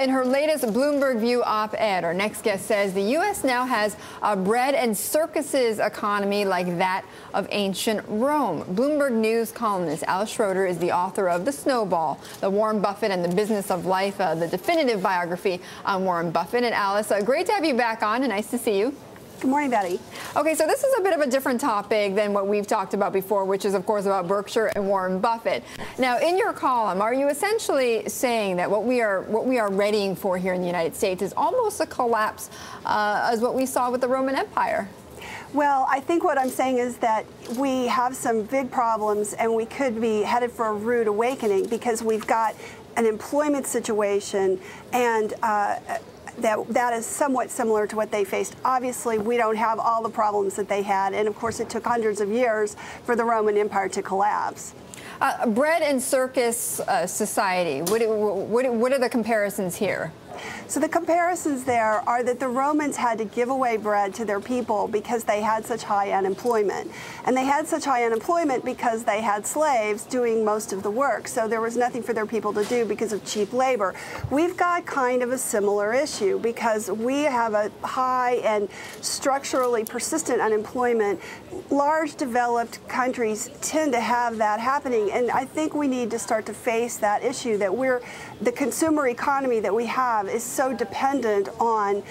In her latest Bloomberg View op-ed, our next guest says the U.S. now has a bread and circuses economy like that of ancient Rome. Bloomberg News columnist Alice Schroeder is the author of The Snowball, the Warren Buffett and the Business of Life, the definitive biography on Warren Buffett. And Alice, great to have you back on, and nice to see you. Good morning, Betty. Okay, so this is a bit of a different topic than what we've talked about before, which is, of course, about Berkshire and Warren Buffett. Now, in your column, are you essentially saying that what we are readying for here in the United States is almost a collapse as what we saw with the Roman Empire? Well, I think what I'm saying is that we have some big problems, and we could be headed for a rude awakening because we've got an employment situation and that is somewhat similar to what they faced. Obviously, we don't have all the problems that they had, and of course it took hundreds of years for the Roman Empire to collapse. Bread and circus society, what are the comparisons here? So the comparisons there are that the Romans had to give away bread to their people because they had such high unemployment. And they had such high unemployment because they had slaves doing most of the work. So there was nothing for their people to do because of cheap labor. We've got kind of a similar issue because we have a high and structurally persistent unemployment. Large developed countries tend to have that happening. And I think we need to start to face that issue that the consumer economy that we have is so dependent on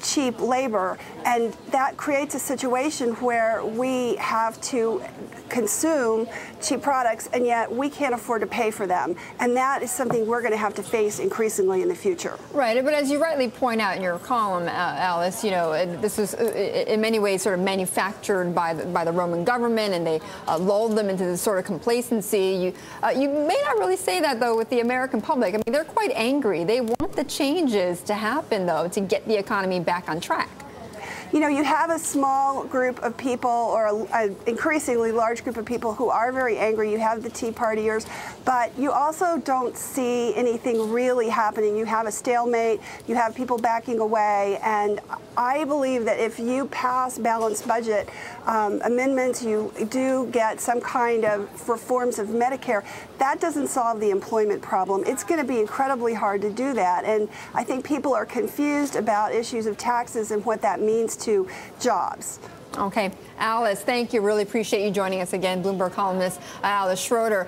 cheap labor, and that creates a situation where we have to consume cheap products, and yet we can't afford to pay for them. And that is something we're going to have to face increasingly in the future. Right, but as you rightly point out in your column, Alice, you know, this is in many ways sort of manufactured by the Roman government, and they lulled them into this sort of complacency. You may not really say that, though, with the American public. I mean, they're quite angry. They want the changes to happen, though, to get the economy back on track. You know, you have a small group of people, or an increasingly large group of people who are very angry. You have the Tea Partiers, but you also don't see anything really happening. You have a stalemate. You have people backing away, and I believe that if you pass balanced budget amendments, you do get some kind of reforms of Medicare. That doesn't solve the employment problem. It's going to be incredibly hard to do that, and I think people are confused about issues of taxes and what that means to jobs. Okay, Alice, thank you. Really appreciate you joining us again. Bloomberg columnist Alice Schroeder.